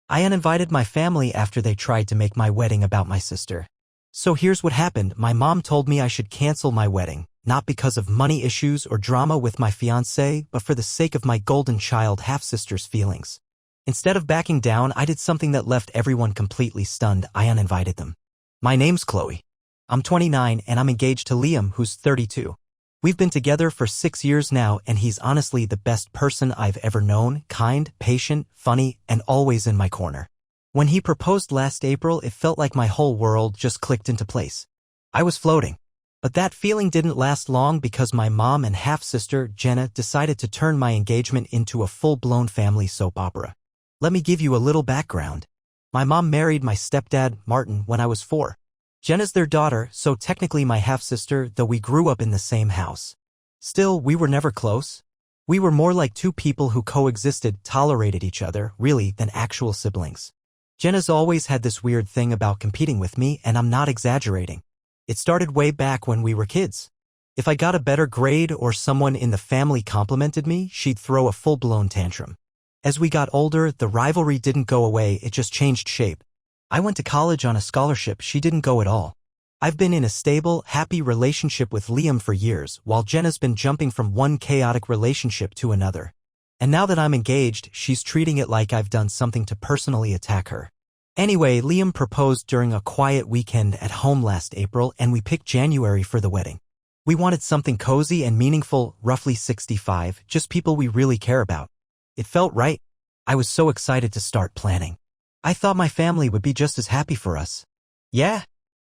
I uninvited my family after they tried to make my wedding about my sister. So here's what happened. My mom told me I should cancel my wedding, not because of money issues or drama with my fiancé, but for the sake of my golden child half-sister's feelings. Instead of backing down, I did something that left everyone completely stunned. I uninvited them. My name's Chloe. I'm 29 and I'm engaged to Liam, who's 32. We've been together for 6 years now, and he's honestly the best person I've ever known, kind, patient, funny, and always in my corner. When he proposed last April, it felt like my whole world just clicked into place. I was floating. But that feeling didn't last long because my mom and half-sister, Jenna, decided to turn my engagement into a full-blown family soap opera. Let me give you a little background. My mom married my stepdad, Martin, when I was 4. Jenna's their daughter, so technically my half-sister, though we grew up in the same house. Still, we were never close. We were more like two people who coexisted, tolerated each other, really, than actual siblings. Jenna's always had this weird thing about competing with me, and I'm not exaggerating. It started way back when we were kids. If I got a better grade or someone in the family complimented me, she'd throw a full-blown tantrum. As we got older, the rivalry didn't go away, it just changed shape. I went to college on a scholarship, she didn't go at all. I've been in a stable, happy relationship with Liam for years, while Jenna's been jumping from one chaotic relationship to another. And now that I'm engaged, she's treating it like I've done something to personally attack her. Anyway, Liam proposed during a quiet weekend at home last April, and we picked January for the wedding. We wanted something cozy and meaningful, roughly 65, just people we really care about. It felt right. I was so excited to start planning. I thought my family would be just as happy for us. Yeah,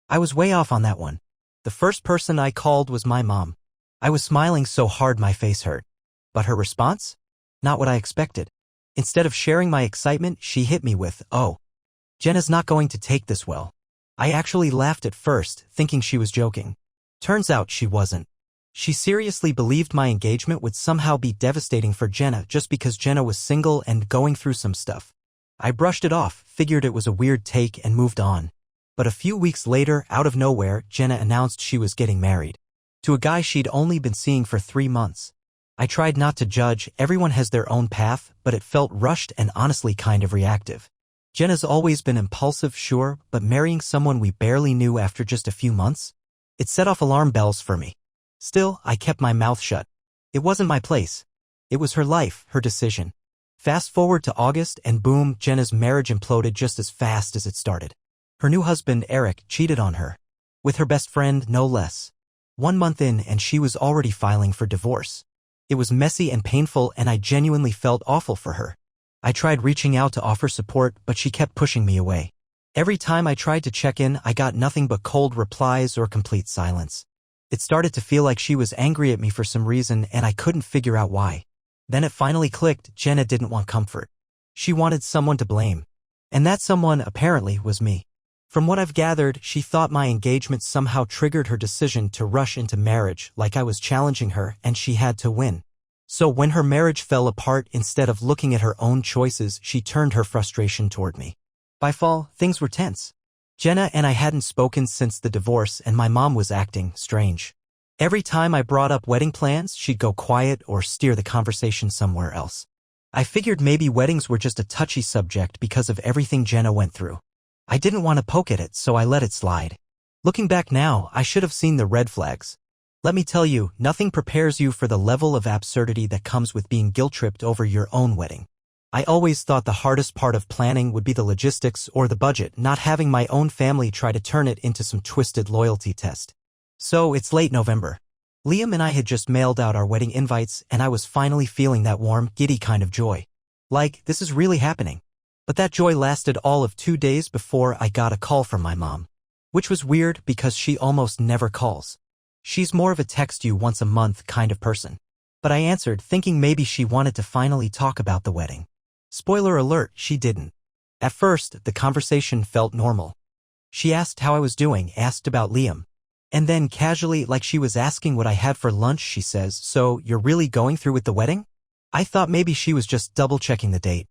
I was way off on that one. The first person I called was my mom. I was smiling so hard my face hurt. But her response? Not what I expected. Instead of sharing my excitement, she hit me with, "Oh, Jenna's not going to take this well." I actually laughed at first, thinking she was joking. Turns out she wasn't. She seriously believed my engagement would somehow be devastating for Jenna just because Jenna was single and going through some stuff. I brushed it off, figured it was a weird take, and moved on. But a few weeks later, out of nowhere, Jenna announced she was getting married. To a guy she'd only been seeing for 3 months. I tried not to judge, everyone has their own path, but it felt rushed and honestly kind of reactive. Jenna's always been impulsive, sure, but marrying someone we barely knew after just a few months? It set off alarm bells for me. Still, I kept my mouth shut. It wasn't my place. It was her life, her decision. Fast forward to August, and boom, Jenna's marriage imploded just as fast as it started. Her new husband, Eric, cheated on her. With her best friend, no less. 1 month in, and she was already filing for divorce. It was messy and painful, and I genuinely felt awful for her. I tried reaching out to offer support, but she kept pushing me away. Every time I tried to check in, I got nothing but cold replies or complete silence. It started to feel like she was angry at me for some reason, and I couldn't figure out why. Then it finally clicked. Jenna didn't want comfort. She wanted someone to blame. And that someone, apparently, was me. From what I've gathered, she thought my engagement somehow triggered her decision to rush into marriage, like I was challenging her and she had to win. So when her marriage fell apart, instead of looking at her own choices, she turned her frustration toward me. By fall, things were tense. Jenna and I hadn't spoken since the divorce, and my mom was acting strange. Every time I brought up wedding plans, she'd go quiet or steer the conversation somewhere else. I figured maybe weddings were just a touchy subject because of everything Jenna went through. I didn't want to poke at it, so I let it slide. Looking back now, I should have seen the red flags. Let me tell you, nothing prepares you for the level of absurdity that comes with being guilt-tripped over your own wedding. I always thought the hardest part of planning would be the logistics or the budget, not having my own family try to turn it into some twisted loyalty test. So it's late November. Liam and I had just mailed out our wedding invites, and I was finally feeling that warm, giddy kind of joy. Like, this is really happening. But that joy lasted all of 2 days before I got a call from my mom. Which was weird because she almost never calls. She's more of a text you once a month kind of person. But I answered, thinking maybe she wanted to finally talk about the wedding. Spoiler alert, she didn't. At first, the conversation felt normal. She asked how I was doing, asked about Liam. And then casually, like she was asking what I had for lunch, she says, "So, you're really going through with the wedding?" I thought maybe she was just double-checking the date.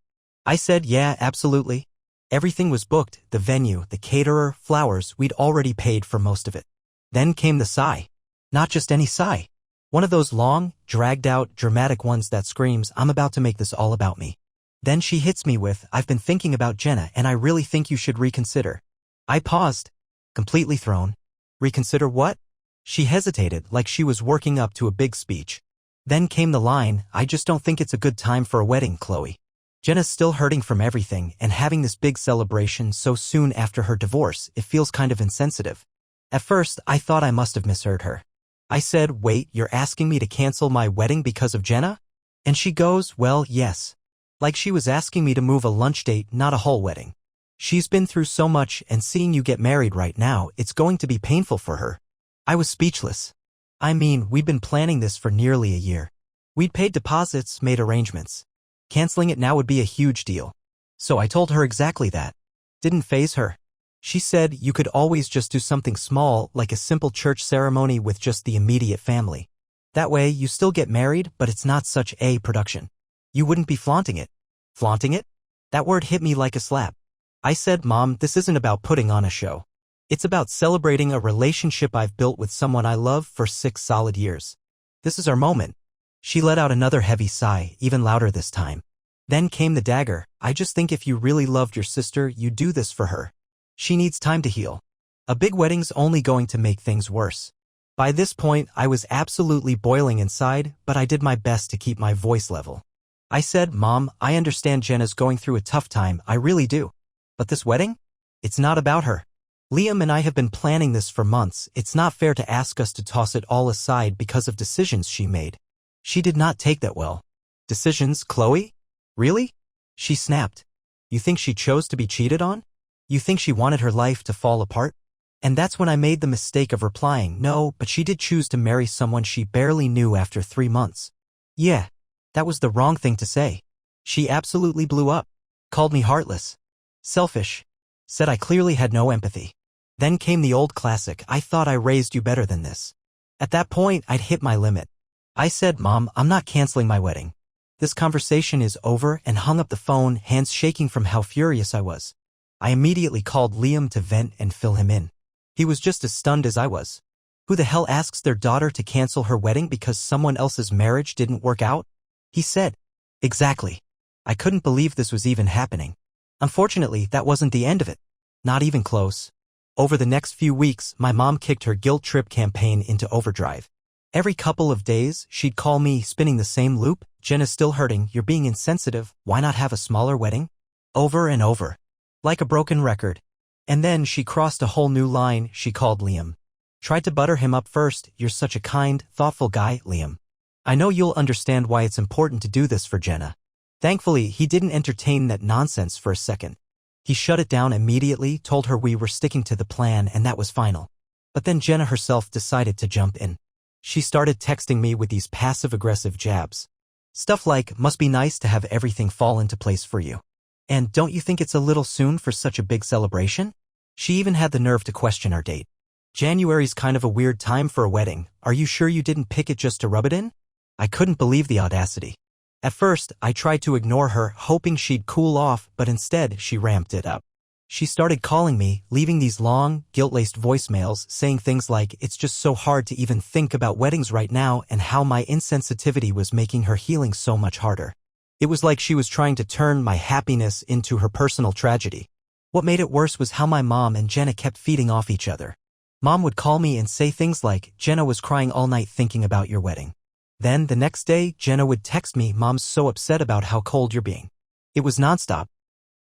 I said, "Yeah, absolutely." Everything was booked, the venue, the caterer, flowers, we'd already paid for most of it. Then came the sigh. Not just any sigh. One of those long, dragged-out, dramatic ones that screams, "I'm about to make this all about me." Then she hits me with, "I've been thinking about Jenna and I really think you should reconsider." I paused, completely thrown. Reconsider what? She hesitated like she was working up to a big speech. Then came the line, "I just don't think it's a good time for a wedding, Chloe. Jenna's still hurting from everything and having this big celebration so soon after her divorce, it feels kind of insensitive." At first, I thought I must have misheard her. I said, "Wait, you're asking me to cancel my wedding because of Jenna?" And she goes, "Well, yes." Like she was asking me to move a lunch date, not a whole wedding. She's been through so much and seeing you get married right now, it's going to be painful for her. I was speechless. I mean, we'd been planning this for nearly a year. We'd paid deposits, made arrangements. Canceling it now would be a huge deal. So I told her exactly that. Didn't faze her. She said you could always just do something small, like a simple church ceremony with just the immediate family. That way, you still get married, but it's not such a production. You wouldn't be flaunting it. Flaunting it? That word hit me like a slap. I said, "Mom, this isn't about putting on a show. It's about celebrating a relationship I've built with someone I love for 6 solid years. This is our moment." She let out another heavy sigh, even louder this time. Then came the dagger. "I just think if you really loved your sister, you'd do this for her. She needs time to heal. A big wedding's only going to make things worse." By this point, I was absolutely boiling inside, but I did my best to keep my voice level. I said, "Mom, I understand Jenna's going through a tough time, I really do. But this wedding? It's not about her. Liam and I have been planning this for months. It's not fair to ask us to toss it all aside because of decisions she made." She did not take that well. "Decisions, Chloe? Really?" She snapped. "You think she chose to be cheated on? You think she wanted her life to fall apart?" And that's when I made the mistake of replying, "No, but she did choose to marry someone she barely knew after 3 months. Yeah, that was the wrong thing to say." She absolutely blew up. Called me heartless. Selfish. Said I clearly had no empathy. Then came the old classic, "I thought I raised you better than this." At that point, I'd hit my limit. I said, "Mom, I'm not canceling my wedding. This conversation is over," and hung up the phone, hands shaking from how furious I was. I immediately called Liam to vent and fill him in. He was just as stunned as I was. Who the hell asks their daughter to cancel her wedding because someone else's marriage didn't work out? He said. Exactly. I couldn't believe this was even happening. Unfortunately, that wasn't the end of it. Not even close. Over the next few weeks, my mom kicked her guilt trip campaign into overdrive. Every couple of days, she'd call me, spinning the same loop. "Jenna's still hurting, you're being insensitive, why not have a smaller wedding?" Over and over. Like a broken record. And then she crossed a whole new line. She called Liam. Tried to butter him up first. "You're such a kind, thoughtful guy, Liam. I know you'll understand why it's important to do this for Jenna." Thankfully, he didn't entertain that nonsense for a second. He shut it down immediately, told her we were sticking to the plan and that was final. But then Jenna herself decided to jump in. She started texting me with these passive-aggressive jabs. Stuff like, "Must be nice to have everything fall into place for you. And don't you think it's a little soon for such a big celebration?" She even had the nerve to question our date. "January's kind of a weird time for a wedding. Are you sure you didn't pick it just to rub it in?" I couldn't believe the audacity. At first, I tried to ignore her, hoping she'd cool off, but instead, she ramped it up. She started calling me, leaving these long, guilt-laced voicemails, saying things like, "It's just so hard to even think about weddings right now," and how my insensitivity was making her healing so much harder. It was like she was trying to turn my happiness into her personal tragedy. What made it worse was how my mom and Jenna kept feeding off each other. Mom would call me and say things like, "Jenna was crying all night thinking about your wedding." Then, the next day, Jenna would text me, "Mom's so upset about how cold you're being." It was nonstop.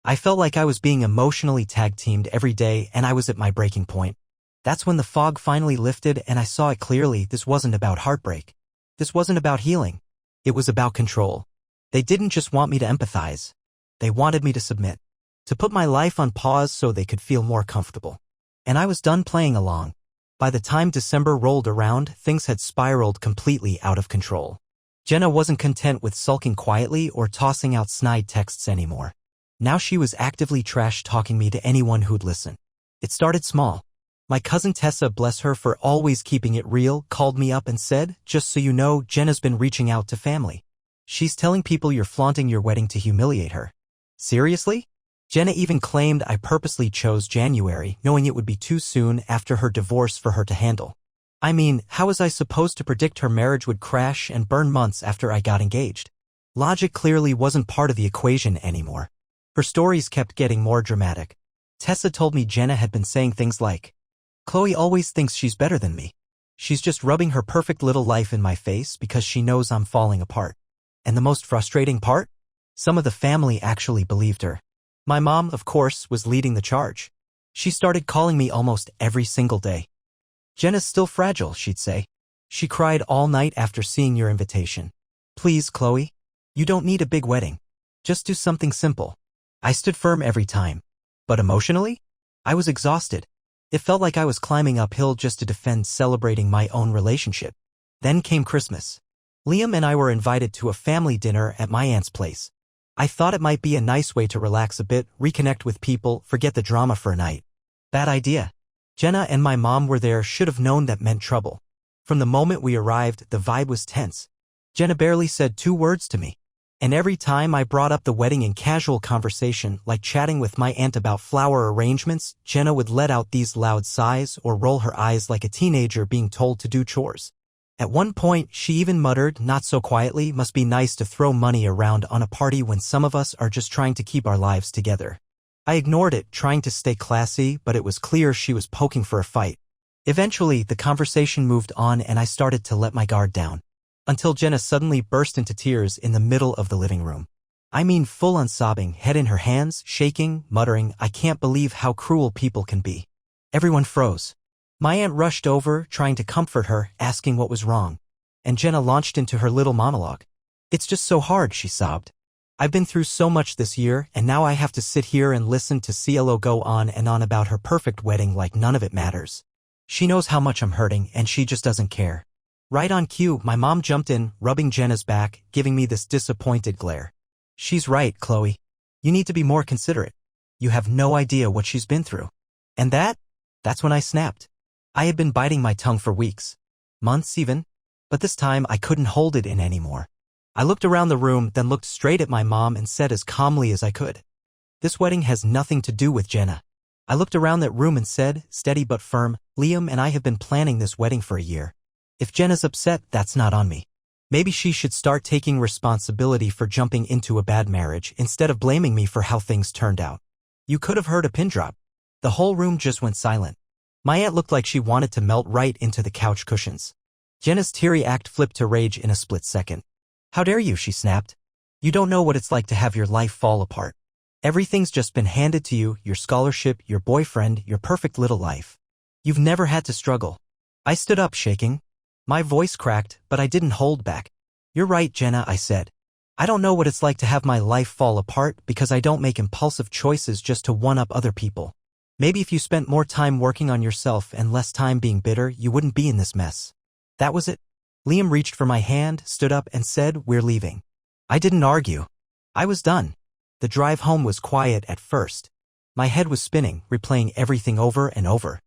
I felt like I was being emotionally tag-teamed every day and I was at my breaking point. That's when the fog finally lifted and I saw it clearly. This wasn't about heartbreak. This wasn't about healing. It was about control. They didn't just want me to empathize. They wanted me to submit. To put my life on pause so they could feel more comfortable. And I was done playing along. By the time December rolled around, things had spiraled completely out of control. Jenna wasn't content with sulking quietly or tossing out snide texts anymore. Now she was actively trash-talking me to anyone who'd listen. It started small. My cousin Tessa, bless her for always keeping it real, called me up and said, "Just so you know, Jenna's been reaching out to family. She's telling people you're flaunting your wedding to humiliate her." Seriously? Jenna even claimed I purposely chose January, knowing it would be too soon after her divorce for her to handle. I mean, how was I supposed to predict her marriage would crash and burn months after I got engaged? Logic clearly wasn't part of the equation anymore. Her stories kept getting more dramatic. Tessa told me Jenna had been saying things like, "Chloe always thinks she's better than me. She's just rubbing her perfect little life in my face because she knows I'm falling apart." And the most frustrating part? Some of the family actually believed her. My mom, of course, was leading the charge. She started calling me almost every single day. "Jenna's still fragile," she'd say. "She cried all night after seeing your invitation. Please, Chloe, you don't need a big wedding. Just do something simple." I stood firm every time. But emotionally, I was exhausted. It felt like I was climbing uphill just to defend celebrating my own relationship. Then came Christmas. Liam and I were invited to a family dinner at my aunt's place. I thought it might be a nice way to relax a bit, reconnect with people, forget the drama for a night. Bad idea. Jenna and my mom were there, should have known that meant trouble. From the moment we arrived, the vibe was tense. Jenna barely said 2 words to me. And every time I brought up the wedding in casual conversation, like chatting with my aunt about flower arrangements, Jenna would let out these loud sighs or roll her eyes like a teenager being told to do chores. At one point, she even muttered, not so quietly, "Must be nice to throw money around on a party when some of us are just trying to keep our lives together." I ignored it, trying to stay classy, but it was clear she was poking for a fight. Eventually, the conversation moved on and I started to let my guard down. Until Jenna suddenly burst into tears in the middle of the living room. I mean full-on sobbing, head in her hands, shaking, muttering, "I can't believe how cruel people can be." Everyone froze. My aunt rushed over, trying to comfort her, asking what was wrong. And Jenna launched into her little monologue. "It's just so hard," she sobbed. "I've been through so much this year, and now I have to sit here and listen to CLO go on and on about her perfect wedding like none of it matters. She knows how much I'm hurting, and she just doesn't care." Right on cue, my mom jumped in, rubbing Jenna's back, giving me this disappointed glare. "She's right, Chloe. You need to be more considerate. You have no idea what she's been through." And that's when I snapped. I had been biting my tongue for weeks, months even, but this time I couldn't hold it in anymore. I looked around the room, then looked straight at my mom and said as calmly as I could, "This wedding has nothing to do with Jenna." I looked around that room and said, steady but firm, "Liam and I have been planning this wedding for a year. If Jenna's upset, that's not on me. Maybe she should start taking responsibility for jumping into a bad marriage instead of blaming me for how things turned out." You could have heard a pin drop. The whole room just went silent. My aunt looked like she wanted to melt right into the couch cushions. Jenna's teary act flipped to rage in a split second. "How dare you," she snapped. "You don't know what it's like to have your life fall apart. Everything's just been handed to you, your scholarship, your boyfriend, your perfect little life. You've never had to struggle." I stood up, shaking. My voice cracked, but I didn't hold back. "You're right, Jenna," I said. "I don't know what it's like to have my life fall apart because I don't make impulsive choices just to one-up other people. Maybe if you spent more time working on yourself and less time being bitter, you wouldn't be in this mess." That was it. Liam reached for my hand, stood up, and said, "We're leaving." I didn't argue. I was done. The drive home was quiet at first. My head was spinning, replaying everything over and over.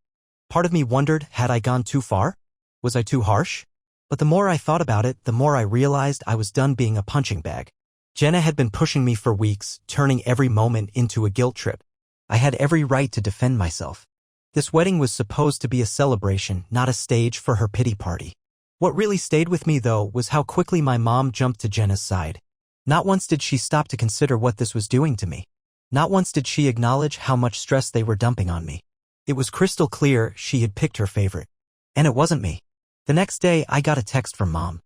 Part of me wondered, had I gone too far? Was I too harsh? But the more I thought about it, the more I realized I was done being a punching bag. Jenna had been pushing me for weeks, turning every moment into a guilt trip. I had every right to defend myself. This wedding was supposed to be a celebration, not a stage for her pity party. What really stayed with me, though, was how quickly my mom jumped to Jenna's side. Not once did she stop to consider what this was doing to me. Not once did she acknowledge how much stress they were dumping on me. It was crystal clear she had picked her favorite. And it wasn't me. The next day, I got a text from Mom.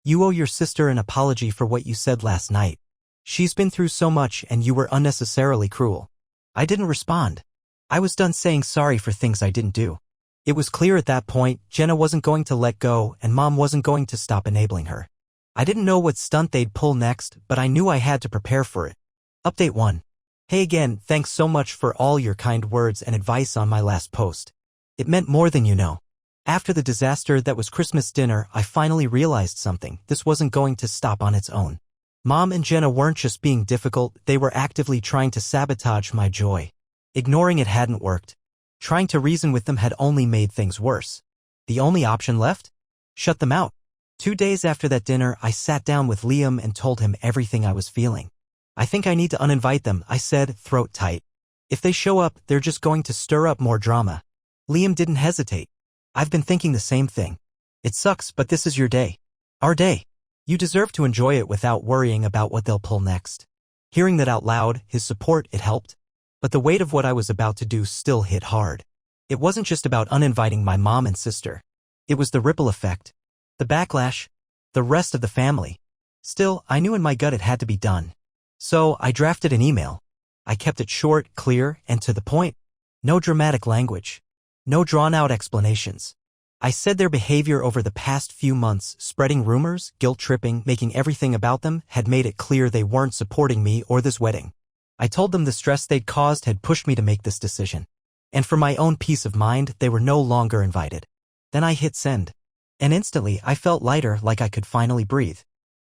"You owe your sister an apology for what you said last night. She's been through so much and you were unnecessarily cruel." I didn't respond. I was done saying sorry for things I didn't do. It was clear at that point, Jenna wasn't going to let go and Mom wasn't going to stop enabling her. I didn't know what stunt they'd pull next, but I knew I had to prepare for it. Update 1. Hey again, thanks so much for all your kind words and advice on my last post. It meant more than you know. After the disaster that was Christmas dinner, I finally realized something. This wasn't going to stop on its own. Mom and Jenna weren't just being difficult, they were actively trying to sabotage my joy. Ignoring it hadn't worked. Trying to reason with them had only made things worse. The only option left? Shut them out. 2 days after that dinner, I sat down with Liam and told him everything I was feeling. "I think I need to uninvite them," I said, throat tight. "If they show up, they're just going to stir up more drama." Liam didn't hesitate. "I've been thinking the same thing. It sucks, but this is your day. Our day. You deserve to enjoy it without worrying about what they'll pull next. Hearing that out loud, his support, it helped. But the weight of what I was about to do still hit hard. It wasn't just about uninviting my mom and sister. It was the ripple effect. The backlash. The rest of the family. Still, I knew in my gut it had to be done. So, I drafted an email. I kept it short, clear, and to the point. No dramatic language. No drawn-out explanations. I said their behavior over the past few months, spreading rumors, guilt-tripping, making everything about them, had made it clear they weren't supporting me or this wedding. I told them the stress they'd caused had pushed me to make this decision. And for my own peace of mind, they were no longer invited. Then I hit send. And instantly, I felt lighter, like I could finally breathe.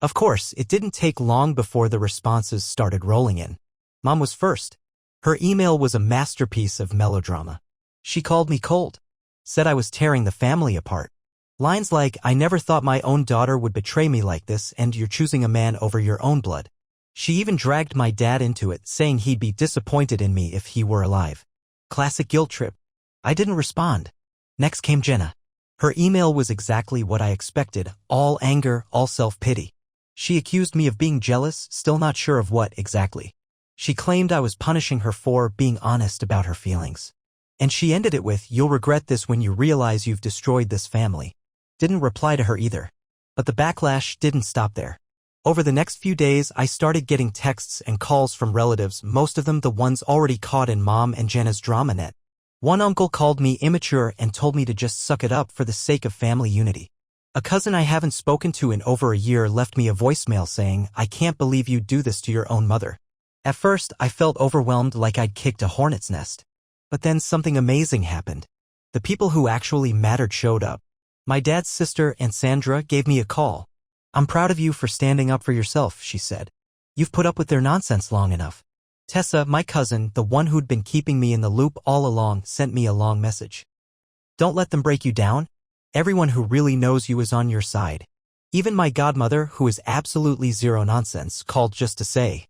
Of course, it didn't take long before the responses started rolling in. Mom was first. Her email was a masterpiece of melodrama. She called me cold. Said I was tearing the family apart. Lines like, "I never thought my own daughter would betray me like this, and you're choosing a man over your own blood." She even dragged my dad into it, saying he'd be disappointed in me if he were alive. Classic guilt trip. I didn't respond. Next came Jenna. Her email was exactly what I expected, all anger, all self-pity. She accused me of being jealous, still not sure of what exactly. She claimed I was punishing her for being honest about her feelings. And she ended it with, "You'll regret this when you realize you've destroyed this family." Didn't reply to her either. But the backlash didn't stop there. Over the next few days, I started getting texts and calls from relatives, most of them the ones already caught in Mom and Jenna's drama net. One uncle called me immature and told me to just suck it up for the sake of family unity. A cousin I haven't spoken to in over a year left me a voicemail saying, "I can't believe you'd do this to your own mother." At first, I felt overwhelmed, like I'd kicked a hornet's nest. But then something amazing happened. The people who actually mattered showed up. My dad's sister, Aunt Sandra, gave me a call. "I'm proud of you for standing up for yourself," she said. "You've put up with their nonsense long enough." Tessa, my cousin, the one who'd been keeping me in the loop all along, sent me a long message. "Don't let them break you down. Everyone who really knows you is on your side." Even my godmother, who is absolutely zero nonsense, called just to say,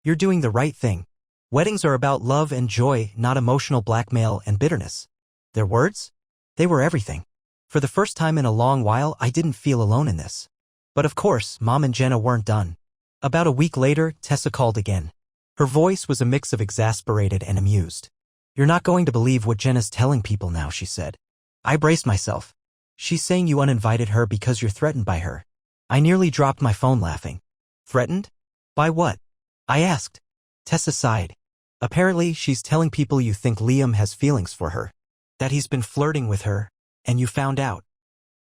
"You're doing the right thing. Weddings are about love and joy, not emotional blackmail and bitterness." Their words? They were everything. For the first time in a long while, I didn't feel alone in this. But of course, Mom and Jenna weren't done. About a week later, Tessa called again. Her voice was a mix of exasperated and amused. "You're not going to believe what Jenna's telling people now," she said. I braced myself. "She's saying you uninvited her because you're threatened by her." I nearly dropped my phone laughing. "Threatened? By what?" I asked. Tessa sighed. "Apparently, she's telling people you think Liam has feelings for her. That he's been flirting with her, and you found out.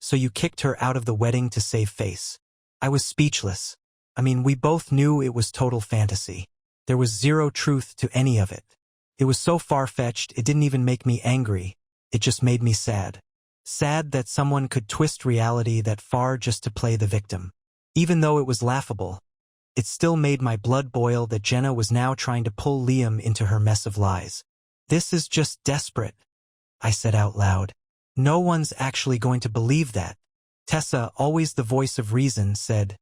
So you kicked her out of the wedding to save face." I was speechless. I mean, we both knew it was total fantasy. There was zero truth to any of it. It was so far-fetched, it didn't even make me angry. It just made me sad. Sad that someone could twist reality that far just to play the victim. Even though it was laughable, it still made my blood boil that Jenna was now trying to pull Liam into her mess of lies. "This is just desperate," I said out loud. "No one's actually going to believe that." Tessa, always the voice of reason, said,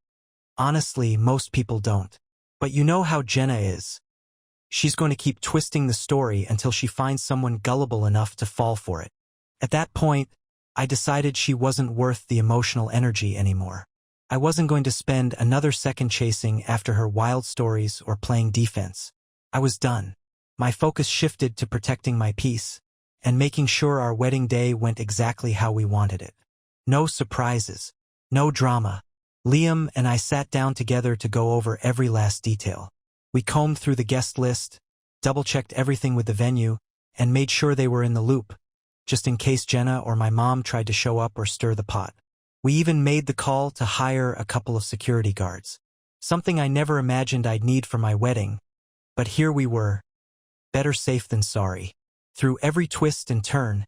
"Honestly, most people don't. But you know how Jenna is. She's going to keep twisting the story until she finds someone gullible enough to fall for it." At that point, I decided she wasn't worth the emotional energy anymore. I wasn't going to spend another second chasing after her wild stories or playing defense. I was done. My focus shifted to protecting my peace and making sure our wedding day went exactly how we wanted it. No surprises. No drama. Liam and I sat down together to go over every last detail. We combed through the guest list, double-checked everything with the venue, and made sure they were in the loop, just in case Jenna or my mom tried to show up or stir the pot. We even made the call to hire a couple of security guards. Something I never imagined I'd need for my wedding. But here we were. Better safe than sorry. Through every twist and turn,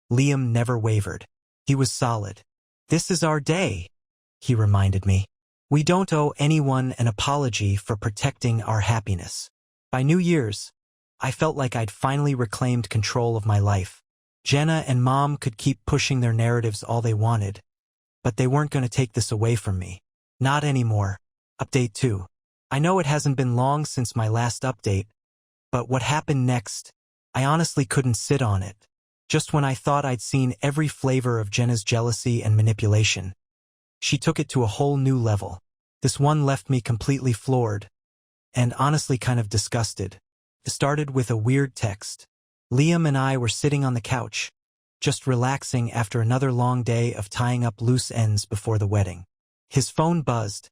Liam never wavered. He was solid. "This is our day," he reminded me. "We don't owe anyone an apology for protecting our happiness." By New Year's, I felt like I'd finally reclaimed control of my life. Jenna and Mom could keep pushing their narratives all they wanted, but they weren't going to take this away from me. Not anymore. Update 2. I know it hasn't been long since my last update, but what happened next, I honestly couldn't sit on it. Just when I thought I'd seen every flavor of Jenna's jealousy and manipulation, she took it to a whole new level. This one left me completely floored, and honestly kind of disgusted. It started with a weird text. Liam and I were sitting on the couch, just relaxing after another long day of tying up loose ends before the wedding. His phone buzzed,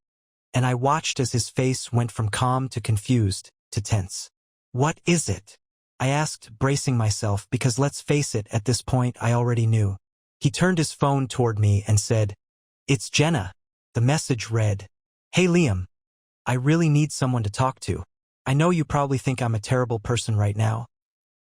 and I watched as his face went from calm to confused to tense. "What is it?" I asked, bracing myself, because let's face it, at this point I already knew. He turned his phone toward me and said, "It's Jenna." The message read, "Hey Liam, I really need someone to talk to. I know you probably think I'm a terrible person right now,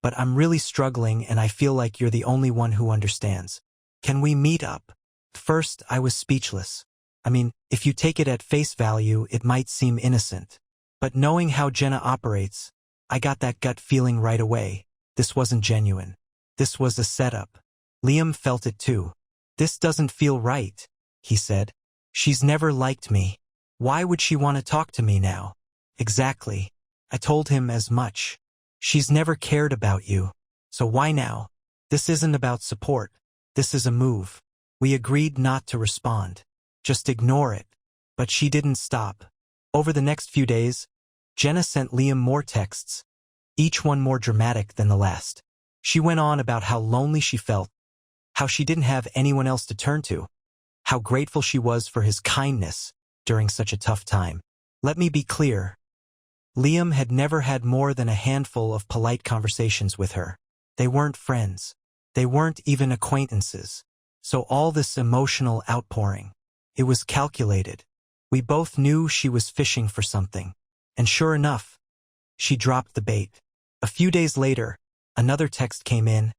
but I'm really struggling and I feel like you're the only one who understands. Can we meet up?" First, I was speechless. I mean, if you take it at face value, it might seem innocent. But knowing how Jenna operates, I got that gut feeling right away. This wasn't genuine. This was a setup. Liam felt it too. "This doesn't feel right," he said. "She's never liked me. Why would she want to talk to me now?" "Exactly. I told him as much. She's never cared about you. So why now? This isn't about support. This is a move." We agreed not to respond. Just ignore it. But she didn't stop. Over the next few days, Jenna sent Liam more texts, each one more dramatic than the last. She went on about how lonely she felt, how she didn't have anyone else to turn to, how grateful she was for his kindness during such a tough time. Let me be clear. Liam had never had more than a handful of polite conversations with her. They weren't friends. They weren't even acquaintances. So all this emotional outpouring, it was calculated. We both knew she was fishing for something. And sure enough, she dropped the bait. A few days later, another text came in,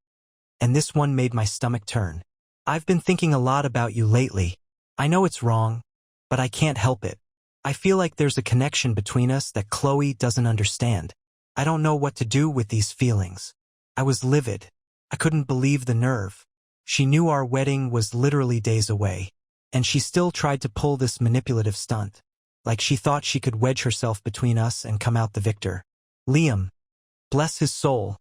and this one made my stomach turn. "I've been thinking a lot about you lately. I know it's wrong, but I can't help it. I feel like there's a connection between us that Chloe doesn't understand. I don't know what to do with these feelings." I was livid. I couldn't believe the nerve. She knew our wedding was literally days away, and she still tried to pull this manipulative stunt, like she thought she could wedge herself between us and come out the victor. Liam, bless his soul,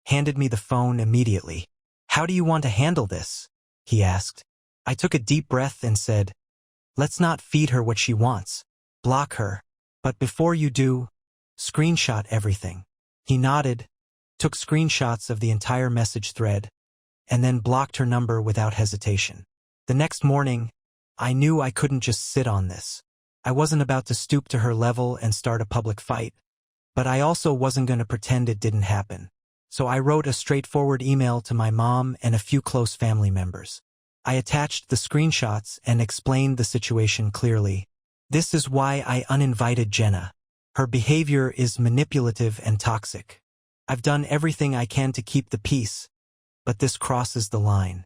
handed me the phone immediately. "How do you want to handle this?" he asked. I took a deep breath and said, "Let's not feed her what she wants. Block her. But before you do, screenshot everything." He nodded, took screenshots of the entire message thread, and then blocked her number without hesitation. The next morning, I knew I couldn't just sit on this. I wasn't about to stoop to her level and start a public fight, but I also wasn't going to pretend it didn't happen. So I wrote a straightforward email to my mom and a few close family members. I attached the screenshots and explained the situation clearly. "This is why I uninvited Jenna. Her behavior is manipulative and toxic. I've done everything I can to keep the peace, but this crosses the line."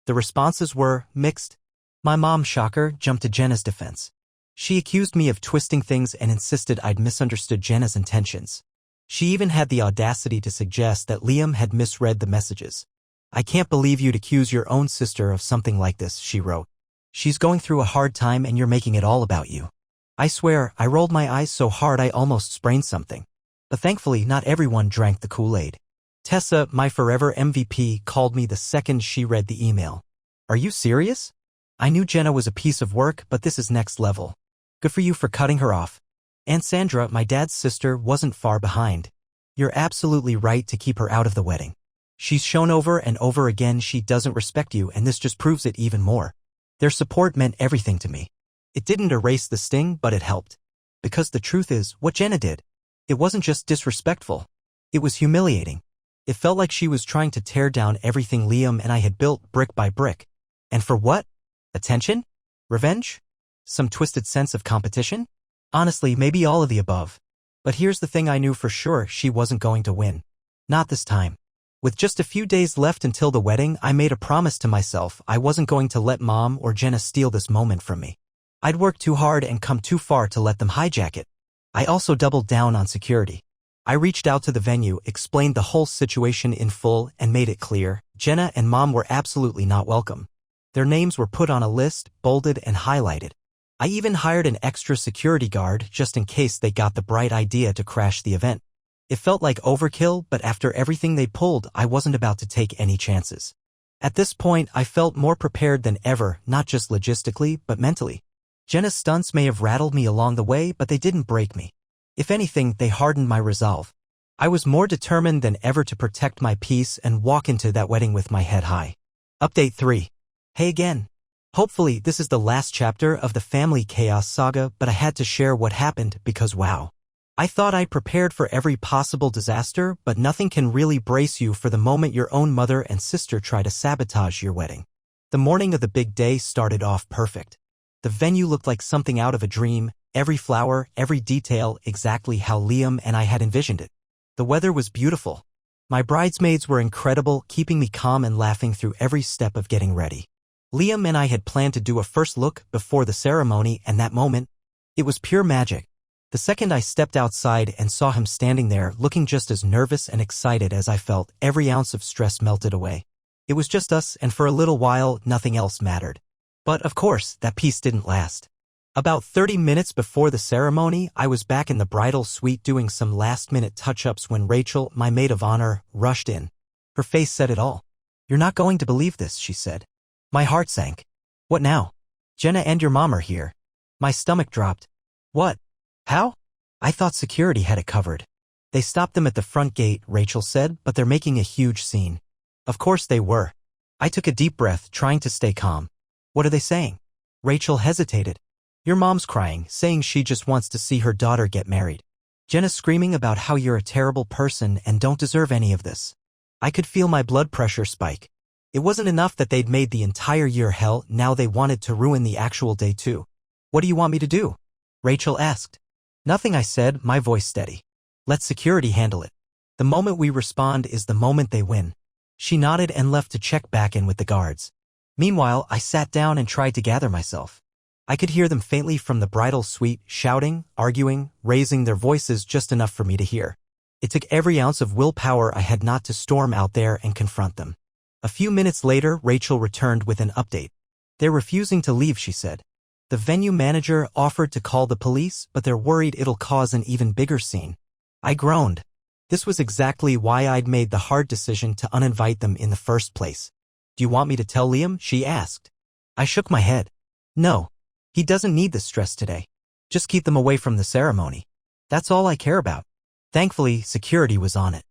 The responses were mixed. My mom, shocker, jumped to Jenna's defense. She accused me of twisting things and insisted I'd misunderstood Jenna's intentions. She even had the audacity to suggest that Liam had misread the messages. "I can't believe you'd accuse your own sister of something like this," she wrote. "She's going through a hard time and you're making it all about you." I swear, I rolled my eyes so hard I almost sprained something. But thankfully, not everyone drank the Kool-Aid. Tessa, my forever MVP, called me the second she read the email. "Are you serious? I knew Jenna was a piece of work, but this is next level. Good for you for cutting her off. Aunt Sandra, my dad's sister, wasn't far behind. You're absolutely right to keep her out of the wedding. She's shown over and over again she doesn't respect you, and this just proves it even more." Their support meant everything to me. It didn't erase the sting, but it helped. Because the truth is, what Jenna did, it wasn't just disrespectful. It was humiliating. It felt like she was trying to tear down everything Liam and I had built brick by brick. And for what? Attention? Revenge? Some twisted sense of competition? Honestly, maybe all of the above. But here's the thing, I knew for sure she wasn't going to win. Not this time. With just a few days left until the wedding, I made a promise to myself I wasn't going to let Mom or Jenna steal this moment from me. I'd worked too hard and come too far to let them hijack it. I also doubled down on security. I reached out to the venue, explained the whole situation in full, and made it clear Jenna and Mom were absolutely not welcome. Their names were put on a list, bolded and highlighted. I even hired an extra security guard just in case they got the bright idea to crash the event. It felt like overkill, but after everything they pulled, I wasn't about to take any chances. At this point, I felt more prepared than ever, not just logistically, but mentally. Jenna's stunts may have rattled me along the way, but they didn't break me. If anything, they hardened my resolve. I was more determined than ever to protect my peace and walk into that wedding with my head high. Update 3. Hey again. Hopefully this is the last chapter of the family chaos saga, but I had to share what happened because wow. I thought I'd prepared for every possible disaster, but nothing can really brace you for the moment your own mother and sister try to sabotage your wedding. The morning of the big day started off perfect. The venue looked like something out of a dream, every flower, every detail exactly how Liam and I had envisioned it. The weather was beautiful. My bridesmaids were incredible, keeping me calm and laughing through every step of getting ready. Liam and I had planned to do a first look before the ceremony, and that moment, it was pure magic. The second I stepped outside and saw him standing there looking just as nervous and excited as I felt, every ounce of stress melted away. It was just us, and for a little while, nothing else mattered. But of course, that peace didn't last. About 30 minutes before the ceremony, I was back in the bridal suite doing some last-minute touch-ups when Rachel, my maid of honor, rushed in. Her face said it all. "You're not going to believe this," she said. My heart sank. "What now?" "Jenna and your mom are here." My stomach dropped. "What? How?" "I thought security had it covered." "They stopped them at the front gate," Rachel said, "but they're making a huge scene." Of course they were. I took a deep breath, trying to stay calm. "What are they saying?" Rachel hesitated. "Your mom's crying, saying she just wants to see her daughter get married. Jenna's screaming about how you're a terrible person and don't deserve any of this." I could feel my blood pressure spike. It wasn't enough that they'd made the entire year hell, now they wanted to ruin the actual day too. "What do you want me to do?" Rachel asked. "Nothing," I said, my voice steady. "Let security handle it. The moment we respond is the moment they win." She nodded and left to check back in with the guards. Meanwhile, I sat down and tried to gather myself. I could hear them faintly from the bridal suite, shouting, arguing, raising their voices just enough for me to hear. It took every ounce of willpower I had not to storm out there and confront them. A few minutes later, Rachel returned with an update. "They're refusing to leave," she said. "The venue manager offered to call the police, but they're worried it'll cause an even bigger scene." I groaned. This was exactly why I'd made the hard decision to uninvite them in the first place. "Do you want me to tell Liam?" she asked. I shook my head. "No. He doesn't need the stress today. Just keep them away from the ceremony. That's all I care about." Thankfully, security was on it.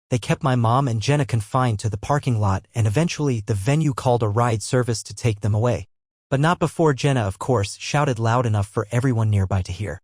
They kept my mom and Jenna confined to the parking lot, and eventually the venue called a ride service to take them away. But not before Jenna, of course, shouted loud enough for everyone nearby to hear.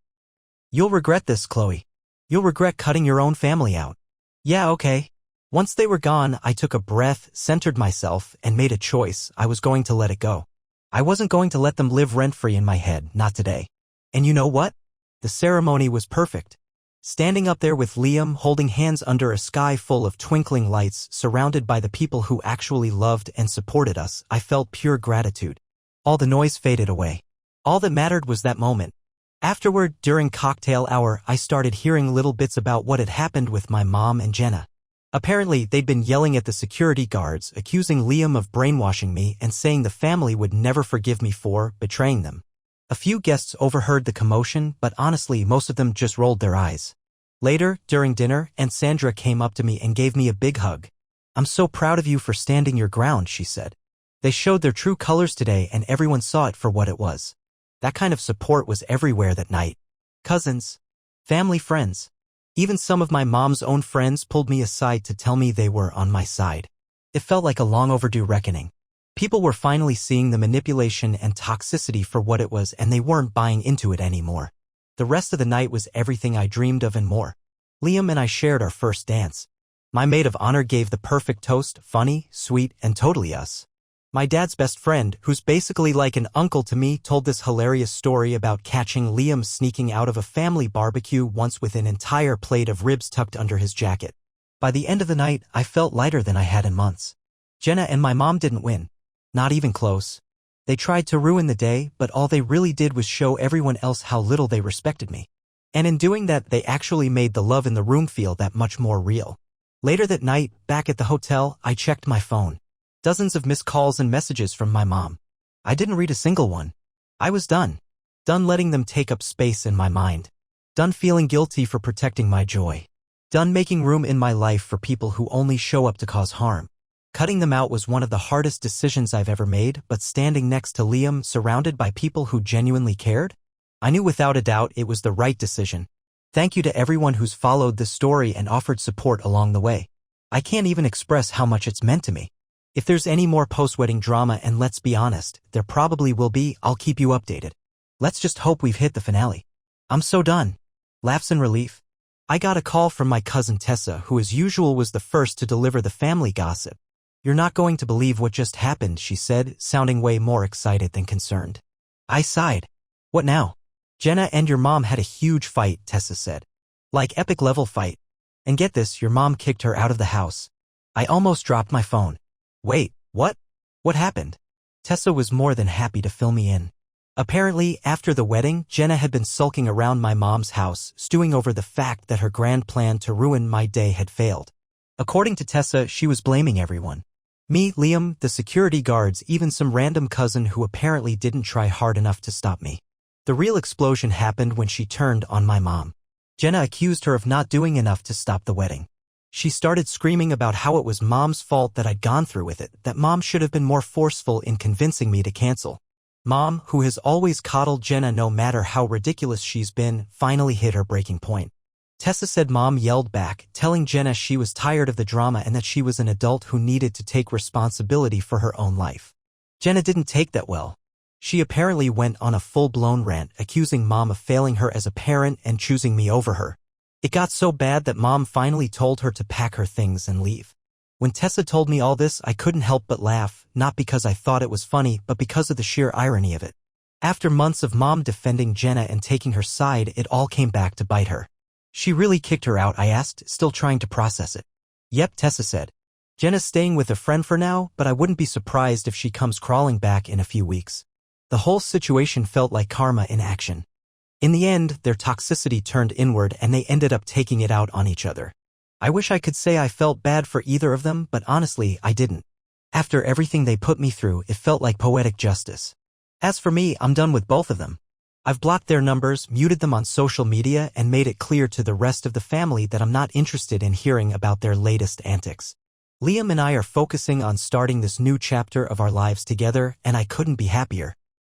"You'll regret this, Chloe. You'll regret cutting your own family out." "Yeah, okay." Once they were gone, I took a breath, centered myself, and made a choice. I was going to let it go. I wasn't going to let them live rent-free in my head, not today. And you know what? The ceremony was perfect. Standing up there with Liam, holding hands under a sky full of twinkling lights, surrounded by the people who actually loved and supported us, I felt pure gratitude. All the noise faded away. All that mattered was that moment. Afterward, during cocktail hour, I started hearing little bits about what had happened with my mom and Jenna. Apparently, they'd been yelling at the security guards, accusing Liam of brainwashing me and saying the family would never forgive me for betraying them. A few guests overheard the commotion, but honestly, most of them just rolled their eyes. Later, during dinner, Aunt Sandra came up to me and gave me a big hug. "I'm so proud of you for standing your ground," she said. "They showed their true colors today and everyone saw it for what it was." That kind of support was everywhere that night. Cousins, family, friends. Even some of my mom's own friends pulled me aside to tell me they were on my side. It felt like a long overdue reckoning. People were finally seeing the manipulation and toxicity for what it was, and they weren't buying into it anymore. The rest of the night was everything I dreamed of and more. Liam and I shared our first dance. My maid of honor gave the perfect toast, funny, sweet, and totally us. My dad's best friend, who's basically like an uncle to me, told this hilarious story about catching Liam sneaking out of a family barbecue once with an entire plate of ribs tucked under his jacket. By the end of the night, I felt lighter than I had in months. Jenna and my mom didn't win. Not even close. They tried to ruin the day, but all they really did was show everyone else how little they respected me. And in doing that, they actually made the love in the room feel that much more real. Later that night, back at the hotel, I checked my phone. Dozens of missed calls and messages from my mom. I didn't read a single one. I was done. Done letting them take up space in my mind. Done feeling guilty for protecting my joy. Done making room in my life for people who only show up to cause harm. Cutting them out was one of the hardest decisions I've ever made, but standing next to Liam, surrounded by people who genuinely cared, I knew without a doubt it was the right decision. Thank you to everyone who's followed this story and offered support along the way. I can't even express how much it's meant to me. If there's any more post-wedding drama, and let's be honest, there probably will be, I'll keep you updated. Let's just hope we've hit the finale. I'm so done. Laughs in relief. I got a call from my cousin Tessa, who as usual was the first to deliver the family gossip. You're not going to believe what just happened, she said, sounding way more excited than concerned. I sighed. What now? Jenna and your mom had a huge fight, Tessa said. Like epic level fight. And get this, your mom kicked her out of the house. I almost dropped my phone. Wait, what? What happened? Tessa was more than happy to fill me in. Apparently, after the wedding, Jenna had been sulking around my mom's house, stewing over the fact that her grand plan to ruin my day had failed. According to Tessa, she was blaming everyone. Me, Liam, the security guards, even some random cousin who apparently didn't try hard enough to stop me. The real explosion happened when she turned on my mom. Jenna accused her of not doing enough to stop the wedding. She started screaming about how it was mom's fault that I'd gone through with it, that mom should have been more forceful in convincing me to cancel. Mom, who has always coddled Jenna no matter how ridiculous she's been, finally hit her breaking point. Tessa said mom yelled back, telling Jenna she was tired of the drama and that she was an adult who needed to take responsibility for her own life. Jenna didn't take that well. She apparently went on a full-blown rant, accusing mom of failing her as a parent and choosing me over her. It got so bad that mom finally told her to pack her things and leave. When Tessa told me all this, I couldn't help but laugh, not because I thought it was funny, but because of the sheer irony of it. After months of mom defending Jenna and taking her side, it all came back to bite her. She really kicked her out, I asked, still trying to process it. Yep, Tessa said. Jenna's staying with a friend for now, but I wouldn't be surprised if she comes crawling back in a few weeks. The whole situation felt like karma in action. In the end, their toxicity turned inward and they ended up taking it out on each other. I wish I could say I felt bad for either of them, but honestly, I didn't. After everything they put me through, it felt like poetic justice. As for me, I'm done with both of them. I've blocked their numbers, muted them on social media, and made it clear to the rest of the family that I'm not interested in hearing about their latest antics. Liam and I are focusing on starting this new chapter of our lives together, and I couldn't be happier.